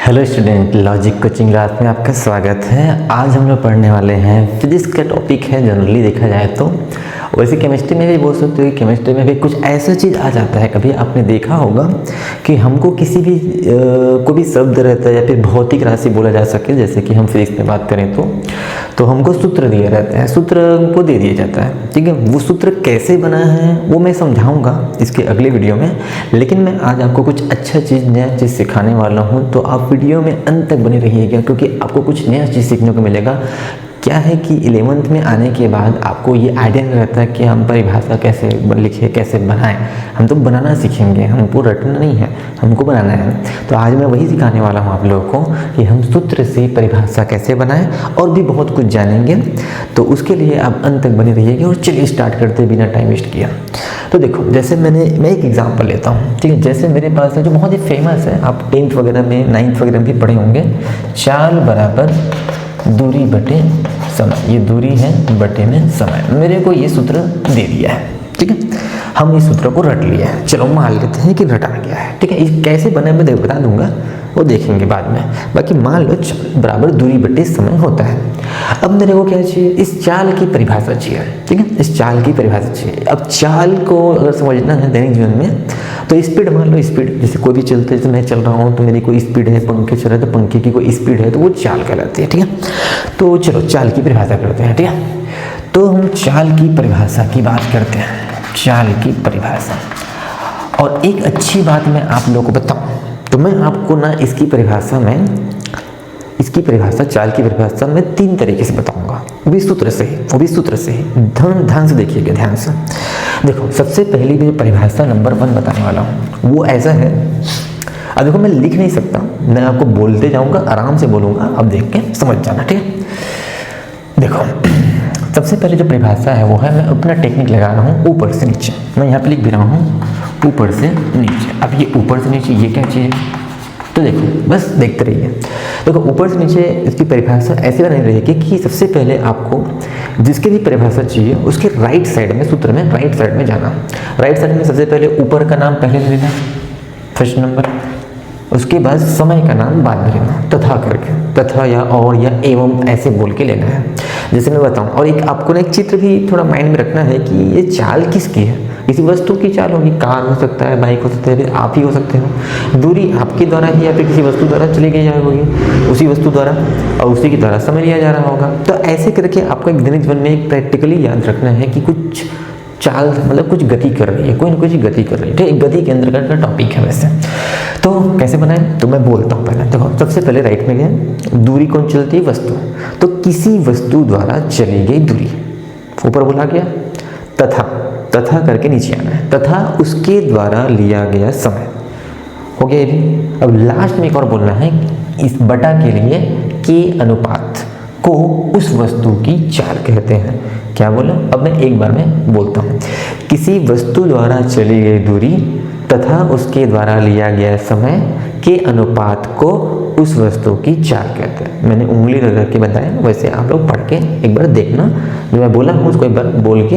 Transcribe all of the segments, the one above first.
Hello student, logic coaching class में आपका स्वागत है। आज हम लोग पढ़ने वाले हैं फिजिक्स का टॉपिक है। जनरली देखा जाए तो वैसे केमिस्ट्री में भी बोल सकते हो कि केमिस्ट्री में भी कुछ ऐसा चीज़ आ जाता है। कभी आपने देखा होगा कि हमको किसी भी कोई भी शब्द रहता है या फिर भौतिक राशि बोला जा सके, जैसे कि हम फिजिक्स में बात करें तो हमको सूत्र दिया रहता है, सूत्र हमको दे दिया जाता है। ठीक है, वो सूत्र कैसे बना है वो मैं समझाऊंगा इसके अगले वीडियो में। लेकिन मैं आज आपको कुछ अच्छा चीज़, नया चीज़ सिखाने वाला हूँ, तो आप वीडियो में अंत तक बने रहिएगा क्योंकि आपको कुछ नया चीज़ सीखने को मिलेगा। क्या है कि 11th में आने के बाद आपको ये आइडिया नहीं रहता कि हम परिभाषा कैसे लिखें, कैसे बनाएं। हम तो बनाना सीखेंगे, हमको रटना नहीं है, हमको बनाना है। तो आज मैं वही सिखाने वाला हूँ आप लोगों को कि हम सूत्र से परिभाषा कैसे बनाएं और भी बहुत कुछ जानेंगे। तो उसके लिए आप अंत तक बने रहिएगा। और चलिए स्टार्ट करते बिना टाइम वेस्ट किया। तो देखो, जैसे मैं एक एग्जाम्पल लेता हूँ। ठीक है, जैसे मेरे पास है जो बहुत ही फेमस है, आप 10th वगैरह में 9th वगैरह में भी पढ़े होंगे, चाल बराबर दूरी बटे समय। ये दूरी है बटे में समय। मेरे को ये सूत्र दे दिया है। ठीक है, हम इस सूत्र को रट लिया है। चलो मान लेते हैं कि रटा गया है। ठीक है, इस कैसे बने मैं बता दूंगा, वो देखेंगे बाद में। बाकी मान लो चाल बराबर दूरी बटे समय होता है। अब मेरे को क्या चाहिए? इस चाल की परिभाषा चाहिए। ठीक है, इस चाल की परिभाषा चाहिए। अब चाल को अगर समझना है दैनिक जीवन में, तो स्पीड मान लो, स्पीड जैसे कोई भी चलते, जैसे मैं चल रहा हूँ तो मेरी कोई स्पीड है, पंखे चल रहे हैं तो पंखे की कोई स्पीड है, तो वो चाल कहलाती है। ठीक है, तो चलो चाल की परिभाषा करते हैं। ठीक है, तो हम चाल की परिभाषा की बात करते हैं। चाल की परिभाषा, और एक अच्छी बात मैं आप लोगों को बताऊं तो मैं आपको ना इसकी परिभाषा चाल की परिभाषा मैं 3 तरीके से बताऊंगा, वो भी सूत्र से ही। ध्यान से देखिएगा, ध्यान से देखो। सबसे पहली जो परिभाषा नंबर 1 बताने वाला हूँ वो ऐसा है। अब देखो, मैं लिख नहीं सकता, मैं आपको बोलते जाऊंगा, आराम से बोलूंगा, अब देख के समझ जाना। ठीक है, देखो सबसे पहले जो परिभाषा है वो है, मैं अपना टेक्निक लगा रहा हूँ ऊपर से नीचे। मैं यहाँ पे लिख भी रहा हूँ ऊपर से नीचे। अब ये ऊपर से नीचे ये क्या चीज़ है, तो देखो बस देखते रहिए। देखो ऊपर से नीचे इसकी परिभाषा ऐसे बनी रहेगी कि सबसे पहले आपको जिसकी भी परिभाषा चाहिए उसके राइट साइड में, सूत्र में राइट साइड में जाना। राइट साइड में सबसे पहले ऊपर का नाम पहले ले लेना, फर्स्ट नंबर। उसके बाद समय का नाम बाद में लेना, तथा करके, तथा या और या एवं ऐसे बोल के लेना है, जैसे मैं बताऊं। और एक आपको ना एक चित्र भी थोड़ा माइंड में रखना है कि ये चाल किसकी है। किसी वस्तु की चाल होगी, कार हो सकता है, बाइक हो सकता है, फिर आप ही हो सकते हो। दूरी आपके द्वारा ही या फिर किसी वस्तु द्वारा चली गई होगी, उसी वस्तु द्वारा, और उसी की द्वारा समय लिया जा रहा होगा। तो ऐसे करके आपको एक दैनिक जीवन में एक प्रैक्टिकली याद रखना है कि कुछ चाल मतलब कुछ गति कर रही है, कोई ना कुछ गति कर रही है। ठीक है, गति के अंदर का टॉपिक है वैसे। तो कैसे बनाएं, तो मैं बोलता हूँ पहले। देखो सबसे पहले राइट में गए, दूरी कौन चलती है? वस्तु। तो किसी वस्तु द्वारा चली गई दूरी, ऊपर बोला गया। तथा करके नीचे आना है, तथा उसके द्वारा लिया गया समय, हो गया ये भी। अब लास्ट में एक और बोलना है, इस बटा के लिए के अनुपात को उस वस्तु की चाल कहते हैं। क्या बोला? अब मैं एक बार में बोलता हूँ। किसी वस्तु द्वारा चली गई दूरी तथा उसके द्वारा लिया गया समय के अनुपात को उस वस्तु की चाल कहते हैं। मैंने उंगली रगड़ के बताया, वैसे आप लोग पढ़ के एक बार देखना। जो मैं बोला हूँ उसको एक बार बोल के,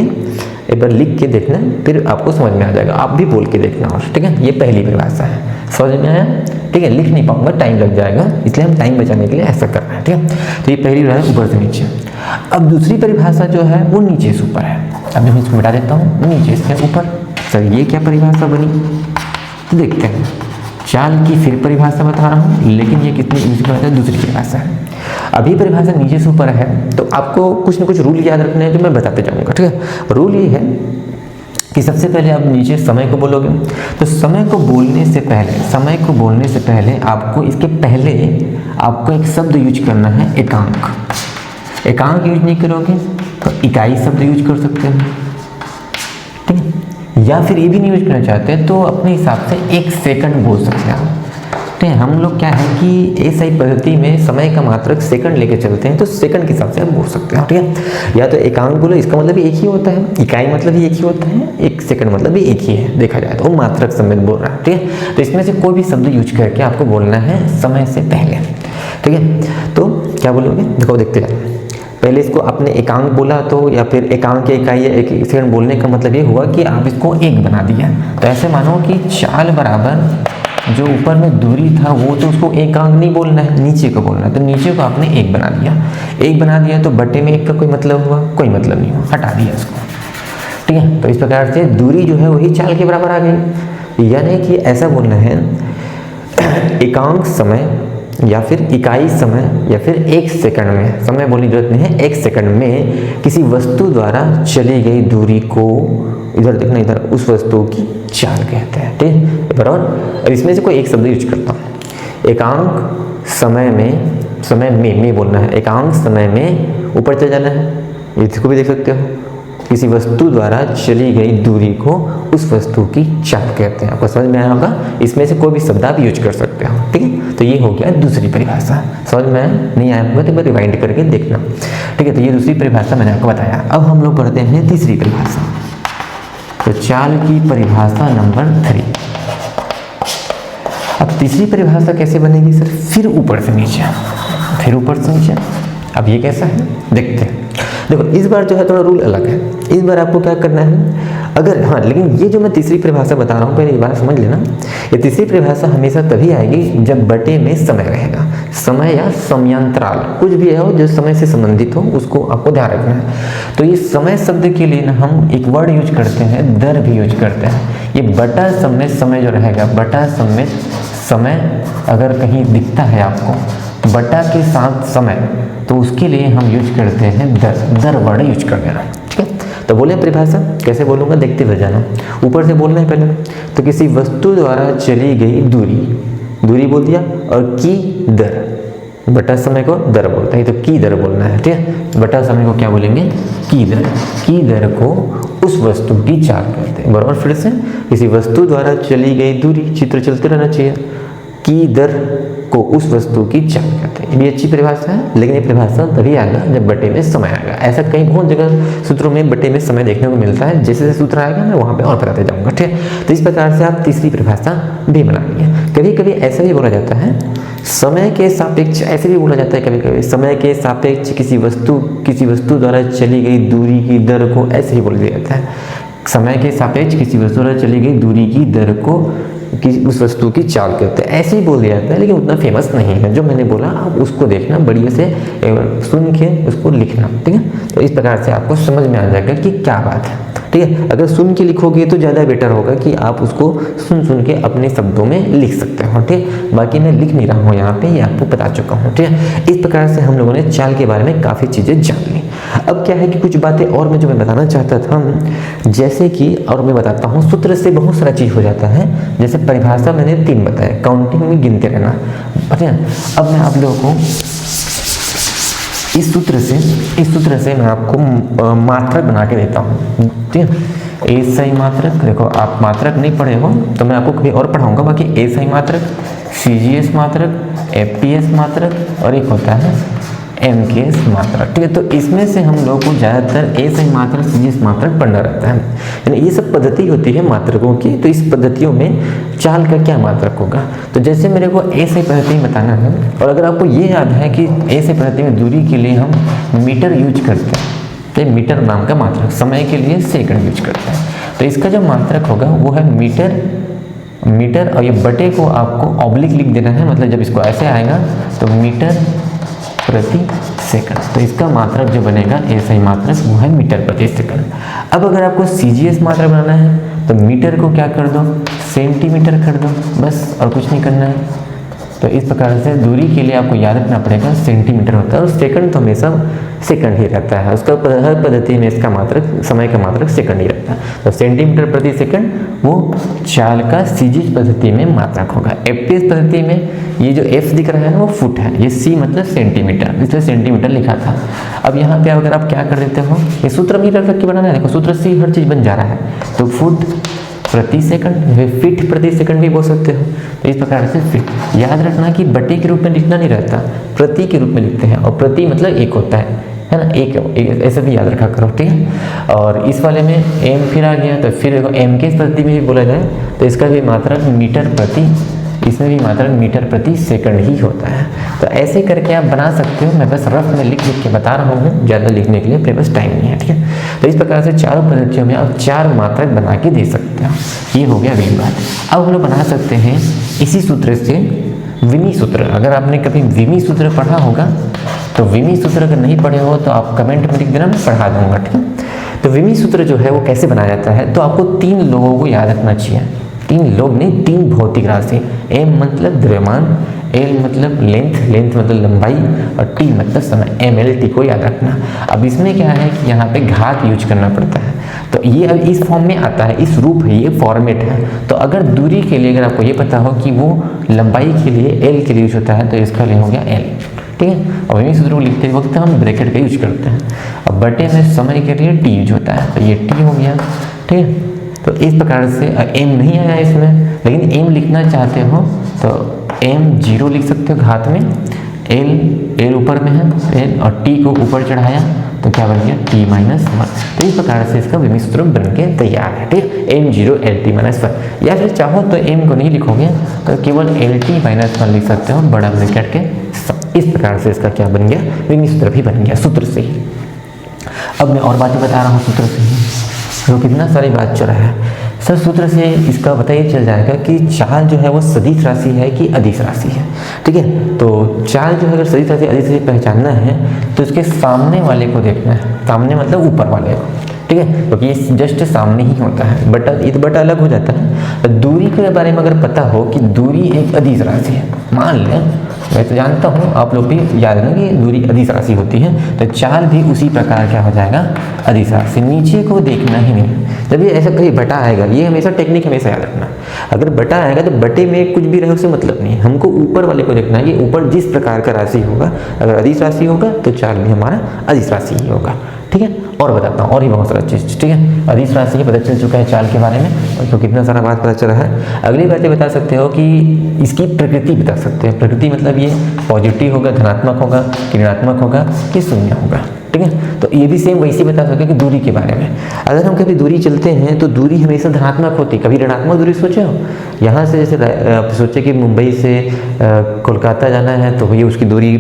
एक बार लिख के देखना, फिर आपको समझ में आ जाएगा। आप भी बोल के देखना। और ठीक है, ये पहली परिभाषा है, समझ में आया? ठीक है, लिख नहीं पाऊंगा, टाइम लग जाएगा, इसलिए हम टाइम बचाने के लिए ऐसा कर रहे हैं। ठीक है, तो ये पहली परिभाषा ऊपर से नीचे। अब दूसरी परिभाषा जो है वो नीचे से ऊपर है। अब मैं इसको मिटा देता हूँ, नीचे से ऊपर। सर ये क्या परिभाषा बनी, तो देखते हैं। चाल की फिर परिभाषा बता रहा हूँ, लेकिन ये कितनी दूसरी परिभाषा है। अभी परिभाषा नीचे से ऊपर है, तो आपको कुछ ना कुछ रूल याद रखने हैं जो मैं बताते जाऊँगा। ठीक है, रूल ये है कि सबसे पहले आप नीचे समय को बोलोगे, तो समय को बोलने से पहले आपको इसके पहले आपको एक शब्द यूज करना है, एकांक। एकांक यूज नहीं करोगे तो इकाई शब्द यूज कर सकते हैं। ठीक है, या फिर ये भी नहीं यूज करना चाहते तो अपने हिसाब से 1 सेकंड बोल सकते हैं। ठीक है, हम लोग क्या है कि ऐसी पद्धति में समय का मात्रक सेकंड लेके चलते हैं, तो सेकंड के हिसाब से आप बोल सकते हैं। ठीक है, या तो एकांक बोलो, इसका मतलब भी एक ही होता है, इकाई मतलब भी एक ही होता है, 1 सेकंड मतलब भी एक ही है, देखा जाए तो वो मात्रक समेत बोल रहा है। ठीक है, तो इसमें से कोई भी शब्द यूज करके आपको बोलना है समय से पहले। ठीक है, तो क्या बोलोगे, देखो देखते जाओ। पहले इसको आपने एकांक बोला, तो या फिर एकांक की इकाई या 1 सेकंड बोलने का मतलब ये हुआ कि आप इसको 1 बना दिया। तो ऐसे मानो कि चाल बराबर जो ऊपर में दूरी था वो तो उसको एकांक नहीं बोलना है, नीचे को बोलना है। तो नीचे को आपने 1 बना दिया, 1 बना दिया तो बटे में 1 का कोई मतलब हुआ? कोई मतलब नहीं हुआ, हटा दिया इसको। ठीक है, तो इस प्रकार से दूरी जो है वही चाल के बराबर आ गई। यानी कि ऐसा बोलना है एकांक समय या फिर इकाई समय या फिर 1 सेकंड में, समय बोलने की जरूरत नहीं है, 1 सेकंड में किसी वस्तु द्वारा चली गई दूरी को, इधर देखना, इधर, उस वस्तु की चाल कहते हैं। ठीक है, बराबर। अब इसमें से कोई एक शब्द यूज करता हूँ। एकांक समय में बोलना है, एकांक समय में ऊपर चले जाना है, इसको भी देख सकते हो। किसी वस्तु द्वारा चली गई दूरी को उस वस्तु की चाल कहते हैं। आपको समझ में आया होगा, इसमें से कोई भी शब्द आप यूज कर सकते हो। ठीक है, तो ये हो गया दूसरी परिभाषा। समझ में नहीं आया होगा तो मैं रिवाइंड करके देखना। ठीक है, तो ये दूसरी परिभाषा मैंने आपको बताया। अब हम लोग पढ़ते हैं तीसरी परिभाषा। तो चाल की परिभाषा नंबर 3। अब तीसरी परिभाषा कैसे बनेगी सर? फिर ऊपर से नीचे, फिर ऊपर से नीचे। अब ये कैसा है देखते हैं। देखो इस बार जो है थोड़ा रूल अलग है। इस बार आपको क्या करना है, अगर हाँ, लेकिन ये जो मैं तीसरी परिभाषा बता रहा हूँ पहले ये बात समझ लेना। ये तीसरी परिभाषा हमेशा तभी आएगी जब बटे में समय रहेगा। समय या समयांतराल कुछ भी हो जो समय से संबंधित हो, उसको आपको ध्यान रखना है। तो ये समय शब्द के लिए ना हम एक वर्ड यूज करते हैं, दर भी यूज करते हैं। ये बटा समय, समय जो रहेगा बटा समय अगर कहीं दिखता है आपको बटा के साथ समय, तो उसके लिए हम यूज करते हैं दर वर्ड यूज कर देना। ठीक है, तो बोले परिभाषा कैसे बोलूँगा देखते हुए जाना। ऊपर से बोलना है पहले, तो किसी वस्तु द्वारा चली गई दूरी बोल दिया, और की दर, बटा समय को दर बोलते हैं, तो की दर बोलना है। ठीक है, बटा समय को क्या बोलेंगे? की दर को उस वस्तु की चाल कहते हैं। बराबर, फिर से किसी वस्तु द्वारा चली गई दूरी, चित्र चलते रहना चाहिए, की दर को उस वस्तु की चाल कहते हैं। ये भी अच्छी परिभाषा है, लेकिन ये परिभाषा तभी आएगा जब बटे में समय आएगा। ऐसा कई बहुत जगह सूत्रों में बटे में समय देखने को मिलता है। जैसे जैसे सूत्र आएगा मैं वहाँ पे और बताते जाऊँगा। ठीक है, तो इस प्रकार से आप तीसरी परिभाषा भी बनानी है। कभी कभी ऐसा भी बोला जाता है समय के सापेक्ष, ऐसे भी बोला जाता है कभी कभी समय के सापेक्ष किसी वस्तु द्वारा चली गई दूरी की दर को, ऐसे ही बोल दिया जाता है। समय के सापेक्ष किसी वस्तु द्वारा चली गई दूरी की दर को उस वस्तु की चाल कहते हैं, ऐसे ही बोल दिया जाता है, लेकिन उतना फेमस नहीं है। जो मैंने बोला आप उसको देखना, बढ़िया से सुन के उसको लिखना। ठीक है, तो इस प्रकार से आपको समझ में आ जाएगा कि क्या बात है। ठीक है, अगर सुन के लिखोगे तो ज़्यादा बेटर होगा कि आप उसको सुन के अपने शब्दों में लिख सकते हो। ठीक है, बाकी मैं लिख नहीं रहा हूँ यहाँ पे, ये आपको बता चुका हूँ। ठीक है, इस प्रकार से हम लोगों ने चाल के बारे में काफ़ी चीज़ें जान ली। अब क्या है कि कुछ बातें और मैं जो मैं बताना चाहता था, जैसे कि और मैं बताता हूँ, सूत्र से बहुत सारा चीज़ हो जाता है। जैसे परिभाषा मैंने 3 बताया, काउंटिंग में गिनते रहना। ठीक है, अब मैं आप लोगों को इस सूत्र से मैं आपको मात्रक बना के देता हूँ। ठीक है, एसआई मात्रक, देखो आप मात्रक नहीं पढ़े हो तो मैं आपको कभी और पढ़ाऊंगा। बाकी एसआई मात्रक, सीजीएस मात्रक, एफटीएस मात्रक और एक होता है एमकेएस मात्रक। ठीक है, तो इसमें से हम लोग को ज़्यादातर एसआई मात्रक, सीजीएस मात्रक पढ़ना रहता है। यानी ये सब पद्धति होती है मात्रकों की। तो इस पद्धतियों में चाल का क्या मात्रक होगा, तो जैसे मेरे को एसआई पद्धति में बताना है, और अगर आपको ये याद है कि एसआई पद्धति में दूरी के लिए हम मीटर यूज करते हैं, तो मीटर नाम का मात्रक, समय के लिए सेकंड यूज करते हैं। तो इसका जो मात्रक होगा वो है मीटर, और ये बटे को आपको ऑब्लिक लिख देना है, मतलब जब इसको ऐसे आएगा तो मीटर प्रति सेकंड। तो इसका मात्रक जो बनेगा एसआई मात्रक वो है मीटर प्रति सेकंड। अब अगर आपको सीजीएस मात्रक बनाना है तो मीटर को क्या कर दो, सेंटीमीटर कर दो, बस, और कुछ नहीं करना है। तो इस प्रकार से दूरी के लिए आपको याद रखना पड़ेगा सेंटीमीटर होता है, और सेकंड तो हमेशा सेकंड ही रहता है। उसका हर पद्धति में इसका मात्रक, समय का मात्रक सेकंड ही रहता है। तो सेंटीमीटर प्रति सेकंड वो चाल का सीजीएस पद्धति में मात्रक होगा। एफटीएस पद्धति में ये जो एफ दिख रहा है ना वो फुट है, ये सी मतलब सेंटीमीटर, इसलिए सेंटीमीटर लिखा था। अब यहाँ पे अगर आप क्या कर देते हो, ये सूत्र मीटर रख के बनाना है, देखो सूत्र से हर चीज़ बन जा रहा है। तो फुट प्रति सेकंड, फीट प्रति सेकंड भी बोल सकते हो। तो इस प्रकार से फीट याद रखना कि बटे के रूप में लिखना नहीं रहता, प्रति के रूप में लिखते हैं, और प्रति मतलब एक होता है ना, एक ऐसा भी याद रखा करो। ठीक है, और इस वाले में एम फिर आ गया, तो फिर एम के पद्धति में भी बोला जाए तो इसका भी मात्रक मीटर प्रति, इसमें भी मात्रक मीटर प्रति सेकंड ही होता है। तो ऐसे करके आप बना सकते हो, मैं बस रफ में लिख लिख के बता रहा हूँ, ज़्यादा लिखने के लिए मेरे पास टाइम नहीं है, ठीक है। तो इस प्रकार से चारों पद्धतियों में आप 4 मात्रक बना के दे सकते हो। ये हो गया अगली बात। अब हम लोग बना सकते हैं इसी सूत्र से विमी सूत्र। अगर आपने कभी विमी सूत्र पढ़ा होगा तो विमी सूत्र अगर नहीं पढ़े हो तो आप कमेंट में लिख देना, मैं पढ़ा दूंगा, ठीक है। तो विमी सूत्र जो है वो कैसे बनाया जाता है, तो आपको 3 लोगों को याद रखना चाहिए। 3 लोग नहीं, 3 भौतिक राशि। m मतलब द्रव्यमान, l मतलब लेंथ मतलब लंबाई, और t मतलब समय, mlt को याद रखना। अब इसमें क्या है कि यहाँ पे घात यूज करना पड़ता है, तो ये अब इस फॉर्म में आता है, इस रूप है, ये फॉर्मेट है। तो अगर दूरी के लिए अगर आपको ये पता हो कि वो लंबाई के लिए l के लिए यूज होता है, तो इसका लिए हो गया l, ठीक है। और इस सूत्र को लिखते वक्त हम ब्रैकेट का यूज करते हैं। अब बटे में समय के लिए t यूज होता है, तो ये t हो गया, ठीक है। तो इस प्रकार से m नहीं आया इसमें, लेकिन m लिखना चाहते हो तो m 0 लिख सकते हो घात में, l ऊपर में है l, और t को ऊपर चढ़ाया तो क्या बन गया t-1। तो इस प्रकार से इसका विमी सूत्र बन के तैयार है, ठीक है। m0 lt-1, या फिर चाहो तो m को नहीं लिखोगे तो केवल lt-1 लिख सकते हो बड़ा ब्रैकेट के। इस प्रकार से इसका क्या बन गया, विमी सूत्र भी बन गया सूत्र से ही। अब मैं और बातें बता रहा हूँ सूत्र से ही, तो कितना सारी बात चल रहा है सर। सूत्र से इसका पता ये चल जाएगा कि चाल जो है वो सदिश राशि है कि अदिश राशि है, ठीक है। तो चाल जो है अगर सदिश राशि अदिश राशि पहचानना है तो इसके सामने वाले को देखना है, सामने मतलब ऊपर वाले को, ठीक है, क्योंकि ये जस्ट सामने ही होता है। बटा ये तो बटा अलग हो जाता है। दूरी के बारे में अगर पता हो कि दूरी एक अदिश राशि है, मान लें, मैं तो जानता हूँ आप लोग भी याद है कि दूरी अदिश राशि होती है, तो चाल भी उसी प्रकार क्या हो जाएगा, अदिश राशि। नीचे को देखना ही नहीं, जब ये ऐसा कहीं बटा आएगा, ये हमेशा टेक्निक हमेशा याद रखना, अगर बटा आएगा तो बटे में कुछ भी रहे उससे मतलब नहीं, हमको ऊपर वाले को देखना है। ये ऊपर जिस प्रकार का राशि होगा, अगर अदिश राशि होगा तो चाल भी हमारा अदिश राशि ही होगा, ठीक है। और बताता हूँ और भी बहुत सारा चीज़, ठीक है। अदिश राशि पता चल चुका है चाल के बारे में, तो कितना सारा बात पता चला है। अगली बात ये बता सकते हो कि इसकी प्रकृति बता सकते हैं। प्रकृति मतलब ये पॉजिटिव होगा, धनात्मक होगा, ऋणात्मक होगा कि शून्य होगा, ठीक है। तो ये भी सेम वैसे बता सकते हैं कि दूरी के बारे में। अगर हम कभी दूरी चलते हैं तो दूरी हमेशा धनात्मक होती है, कभी ऋणात्मक दूरी सोचे हो। यहाँ से जैसे आप सोचे कि मुंबई से कोलकाता जाना है तो भैया उसकी दूरी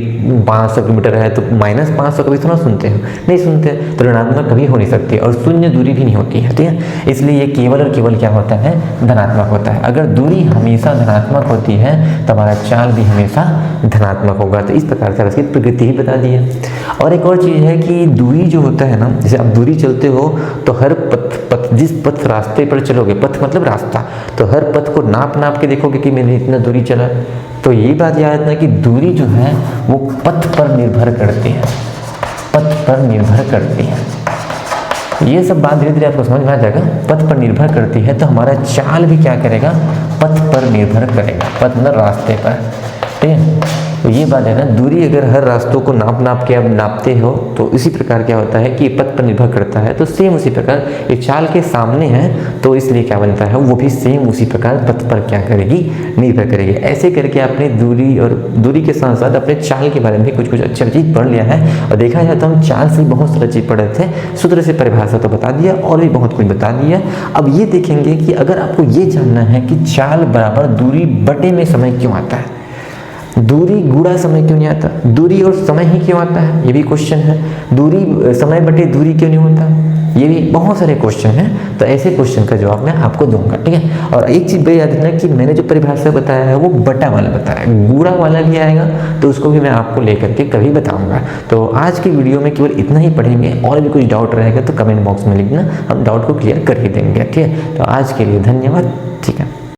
500 किलोमीटर है, तो -500 कभी थोड़ा सुनते हैं, नहीं सुनते। तो ऋणात्मक कभी हो नहीं सकती, और शून्य दूरी भी नहीं होती है, ठीक है। इसलिए ये केवल और केवल क्या होता है, धनात्मक होता है। अगर दूरी हमेशा धनात्मक होती है तो हमारा चाल भी हमेशा धनात्मक होगा। तो इस प्रकार से इसकी प्रकृति ही बता दी है। और एक और चीज़ है कि दूरी जो होता है ना, जैसे आप दूरी चलते हो तो हर पथ जिस पथ रास्ते पर चलोगे, पथ मतलब रास्ता, तो हर पथ को नाप के देखोगे कि मैंने इतना दूरी चला। तो ये बात याद रखना कि दूरी जो है वो पथ पर निर्भर करती है, पथ पर निर्भर करती है। ये सब बात धीरे धीरे आपको समझ में आ जाएगा। पथ पर निर्भर करती है तो हमारा चाल भी क्या करेगा, पथ पर निर्भर करेगा, पथ मतलब रास्ते पर, ठीक है। तो ये बात है ना, दूरी अगर हर रास्तों को नाप के आप नापते हो तो इसी प्रकार क्या होता है कि ये पथ पर निर्भर करता है। तो सेम उसी प्रकार ये चाल के सामने है तो इसलिए क्या बनता है, वो भी सेम उसी प्रकार पथ पर क्या करेगी, निर्भर करेगी। ऐसे करके आपने दूरी और दूरी के साथ साथ अपने चाल के बारे में भी कुछ अच्छा चीज़ पढ़ लिया है। और देखा जाए तो हम चाल से बहुत सारा चीज़ पढ़े थे, सूत्र से परिभाषा तो बता दिया और भी बहुत कुछ बता दिया। अब ये देखेंगे कि अगर आपको ये जानना है कि चाल बराबर दूरी बटे में समय क्यों आता है, दूरी गुणा समय क्यों नहीं आता, दूरी और समय ही क्यों आता है, ये भी क्वेश्चन है। दूरी समय बटे दूरी क्यों नहीं होता, ये भी बहुत सारे क्वेश्चन हैं। तो ऐसे क्वेश्चन का जवाब मैं आपको दूंगा, ठीक है। और एक चीज़ याद रखना कि मैंने जो परिभाषा बताया है वो बटा वाला बताया है, गुणा वाला भी आएगा तो उसको भी मैं आपको लेकर के कभी बताऊंगा। तो आज की वीडियो में केवल इतना ही पढ़ेंगे, और भी कुछ डाउट रहेगा तो कमेंट बॉक्स में लिखना, हम डाउट को क्लियर कर ही देंगे, ठीक है। तो आज के लिए धन्यवाद, ठीक है।